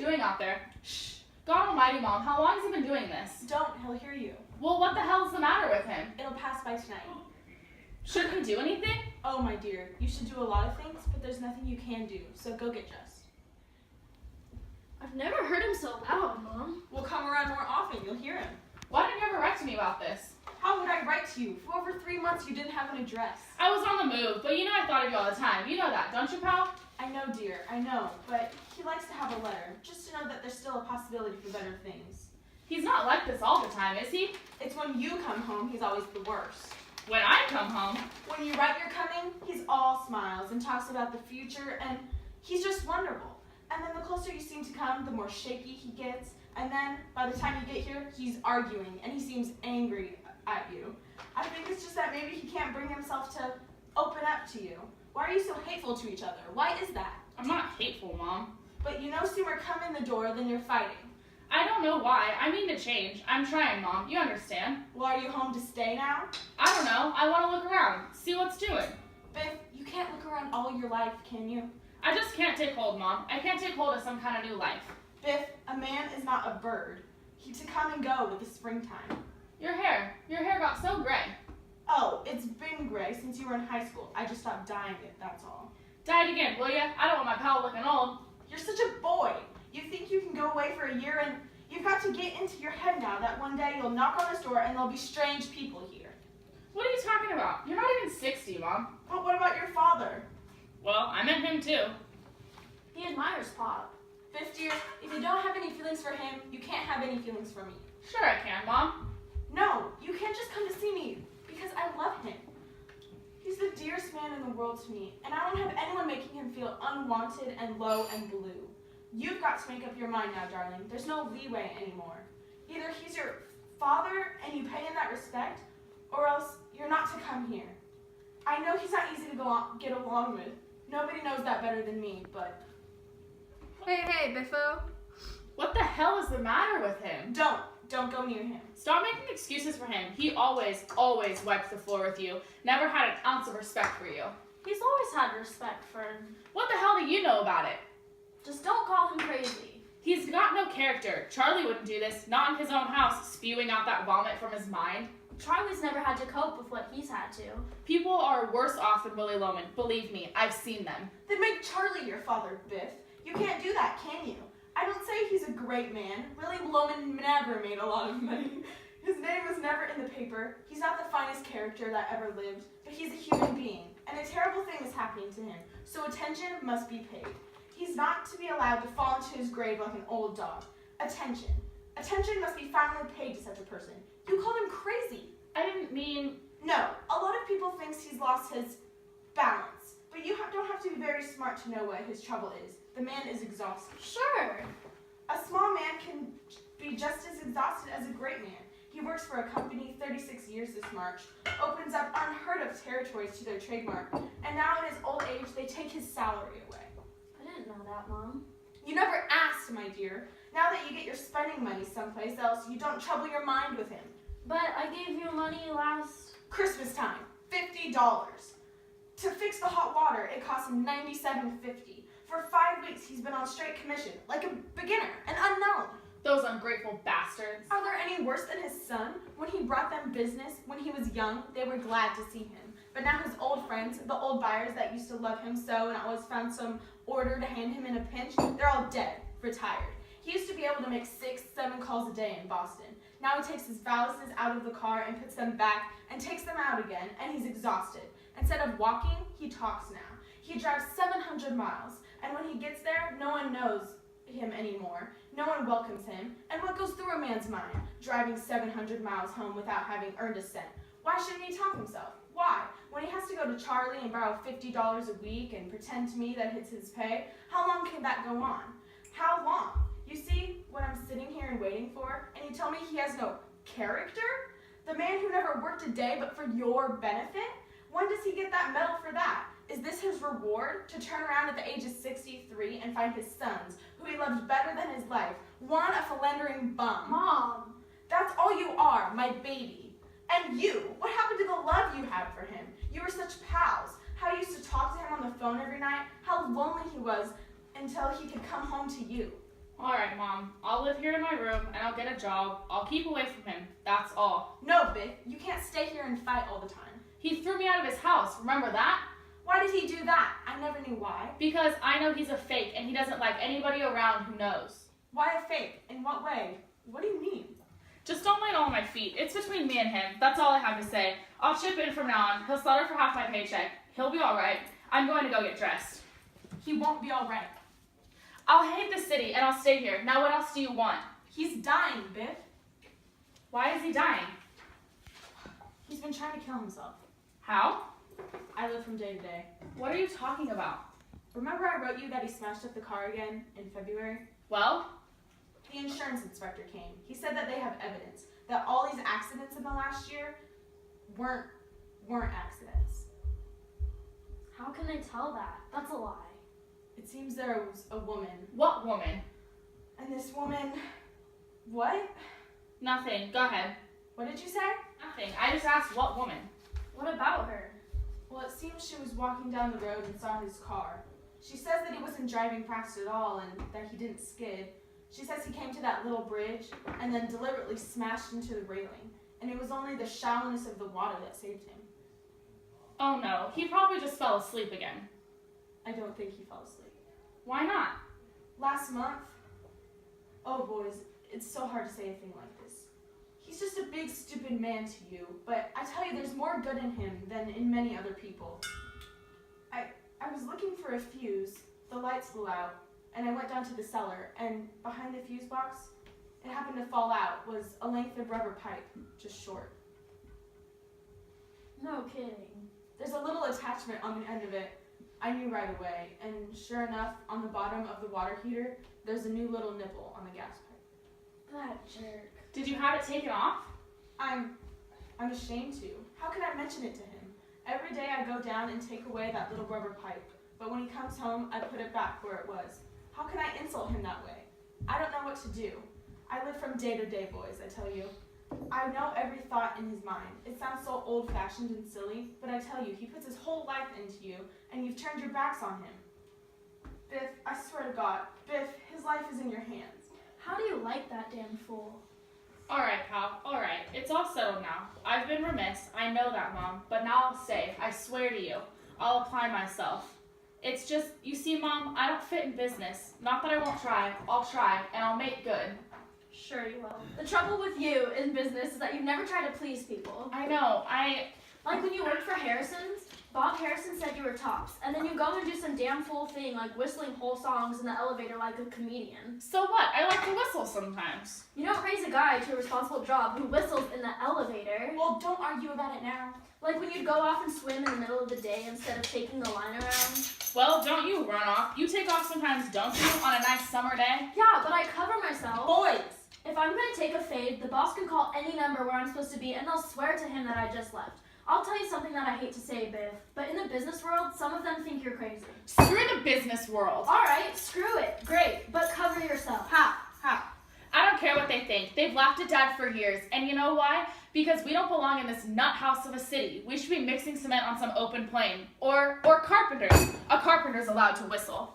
doing out there? Shh. God almighty, Mom, how long has he been doing this? Don't, he'll hear you. Well, what the hell's the matter with him? It'll pass by tonight. Shouldn't he do anything? Oh, my dear, you should do a lot of things, but there's nothing you can do, so go get Just. I've never heard him so loud, Mom. We'll come around more often, you'll hear him. Why didn't you ever write to me about this? How would I write to you? For over 3 months you didn't have an address. I was on the move, but you know I thought of you all the time. You know that, don't you, pal? I know, dear, I know, but he likes to have a letter, just to know that there's still a possibility for better things. He's not like this all the time, is he? It's when you come home, he's always the worst. When I come home. When you write you're coming, he's all smiles and talks about the future, and he's just wonderful. And then the closer you seem to come, the more shaky he gets, and then by the time you get here, he's arguing, and he seems angry at you. I think it's just that maybe he can't bring himself to open up to you. Why are you so hateful to each other? Why is that? I'm not hateful, Mom. But you no sooner come in the door than you're fighting. I don't know why. I mean to change. I'm trying, Mom. You understand. Well, are you home to stay now? I don't know. I want to look around, see what's doing. Biff, you can't look around all your life, can you? I just can't take hold, Mom. I can't take hold of some kind of new life. Biff, a man is not a bird. He's to come and go with the springtime. Your hair got so gray. Oh, it's been gray since you were in high school. I just stopped dyeing it, that's all. Dye it again, will ya? I don't want my pal looking old. You're such a boy. You think you can go away for a year, and you've got to get into your head now that one day you'll knock on this door and there'll be strange people here. What are you talking about? You're not even 60, Mom. But what about your father? Well, I meant him too. He admires Pop. Biff, dear, if you don't have any feelings for him, you can't have any feelings for me. Sure I can, Mom. No, you can't just come to see me, because I love him. He's the dearest man in the world to me, and I don't have anyone making him feel unwanted and low and blue. You've got to make up your mind now, darling. There's no leeway anymore. Either he's your father and you pay him that respect, or else you're not to come here. I know he's not easy to get along with. Nobody knows that better than me, but... Hey, Biffo. What the hell is the matter with him? Don't go near him. Stop making excuses for him. He always wipes the floor with you. Never had an ounce of respect for you. He's always had respect for him. What the hell do you know about it? Just don't call him crazy. He's got no character. Charlie wouldn't do this, not in his own house, spewing out that vomit from his mind. Charlie's never had to cope with what he's had to. People are worse off than Willie Loman. Believe me, I've seen them. Then make Charlie your father, Biff. You can't do that, can you? I don't say he's a great man. Willie Loman never made a lot of money. His name was never in the paper. He's not the finest character that ever lived, but he's a human being, and a terrible thing is happening to him, so attention must be paid. He's not to be allowed to fall into his grave like an old dog. Attention. Attention must be finally paid to such a person. You called him crazy. I didn't mean... No, a lot of people think he's lost his balance, but you don't have to be very smart to know what his trouble is. The man is exhausted. Sure. A small man can be just as exhausted as a great man. He works for a company 36 years this March, opens up unheard of territories to their trademark, and now in his old age, they take his salary away. I didn't know that, Mom. You never asked, my dear. Now that you get your spending money someplace else, you don't trouble your mind with him. But I gave you money last... Christmas time, $50. To fix the hot water, it costs him $97.50. For 5 weeks, he's been on straight commission, like a beginner, an unknown. Those ungrateful bastards. Are there any worse than his son? When he brought them business, when he was young, they were glad to see him. But now his old friends, the old buyers that used to love him so and always found some order to hand him in a pinch, they're all dead, retired. He used to be able to make 6-7 calls a day in Boston. Now he takes his valises out of the car and puts them back and takes them out again, and he's exhausted. Instead of walking, he talks now. He drives 700 miles, and when he gets there, no one knows him anymore. No one welcomes him. And what goes through a man's mind, driving 700 miles home without having earned a cent? Why shouldn't he talk himself? Why? When he has to go to Charlie and borrow $50 a week and pretend to me that it's his pay, how long can that go on? How long? You see what I'm sitting here and waiting for, and you tell me he has no character? The man who never worked a day but for your benefit? When does he get that medal for that? Is this his reward? To turn around at the age of 63 and find his sons, who he loved better than his life, one a philandering bum? Mom! That's all you are, my baby. And you, what happened to the love you had for him? You were such pals. How you used to talk to him on the phone every night, how lonely he was until he could come home to you. Alright, Mom. I'll live here in my room and I'll get a job. I'll keep away from him. That's all. No, Biff, you can't stay here and fight all the time. He threw me out of his house. Remember that? Why did he do that? I never knew why. Because I know he's a fake and he doesn't like anybody around who knows. Why a fake? In what way? What do you mean? Just don't lay it all on my feet. It's between me and him. That's all I have to say. I'll chip in from now on. He'll settle for half my paycheck. He'll be alright. I'm going to go get dressed. He won't be all right. I'll hate the city and I'll stay here. Now what else do you want? He's dying, Biff. Why is he dying? He's been trying to kill himself. How? I live from day to day. What are you talking about? Remember I wrote you that he smashed up the car again in February? Well, The insurance inspector came. He said that they have evidence that all these accidents in the last year weren't accidents. How can they tell that? That's a lie. It seems there was a woman, what woman? and this woman, what? Nothing. Go ahead. What did you say? Nothing. I just asked what woman. What about her? Well, it seems she was walking down the road and saw his car. She says that he wasn't driving fast at all and that he didn't skid. She says he came to that little bridge and then deliberately smashed into the railing. And it was only the shallowness of the water that saved him. Oh no, he probably just fell asleep again. I don't think he fell asleep. Why not? Last month, oh boys, it's so hard to say a thing like this. He's just a big stupid man to you, but I tell you there's more good in him than in many other people. I was looking for a fuse, the lights blew out, and I went down to the cellar, and behind the fuse box, it happened to fall out, was a length of rubber pipe, just short. No kidding. There's a little attachment on the end of it. I knew right away, and sure enough, on the bottom of the water heater, there's a new little nipple on the gas pipe. That jerk. Did you have it taken off? I'm ashamed to. How can I mention it to him? Every day I go down and take away that little rubber pipe, but when he comes home, I put it back where it was. How can I insult him that way? I don't know what to do. I live from day to day, boys, I tell you. I know every thought in his mind. It sounds so old-fashioned and silly, but I tell you, he puts his whole life into you, and you've turned your backs on him. Biff, I swear to God, Biff, his life is in your hands. How do you like that damn fool? Alright, pal. Alright. It's all settled now. I've been remiss. I know that, Mom. But now I'll say, I swear to you, I'll apply myself. It's just, you see, Mom, I don't fit in business. Not that I won't try. I'll try, and I'll make good. Sure you will. The trouble with you in business is that you've never tried to please people. I know. Like when you worked for Harrison's, Bob Harrison said you were tops, and then you go and do some damn fool thing like whistling whole songs in the elevator like a comedian. So what? I like to whistle sometimes. You don't raise a guy to a responsible job who whistles in the elevator. Well, don't argue about it now. Like when you'd go off and swim in the middle of the day instead of taking the line around. Well, don't you run off. You take off sometimes, don't you, on a nice summer day? Yeah, but I cover myself. Boys! If I'm gonna take a fade, the boss can call any number where I'm supposed to be and they'll swear to him that I just left. I'll tell you something that I hate to say, Biff, but in the business world, some of them think you're crazy. Screw the business world. Alright, screw it. Great, but cover yourself. How? I don't care what they think. They've laughed at Dad for years. And you know why? Because we don't belong in this nut house of a city. We should be mixing cement on some open plain. Or carpenters. A carpenter's allowed to whistle.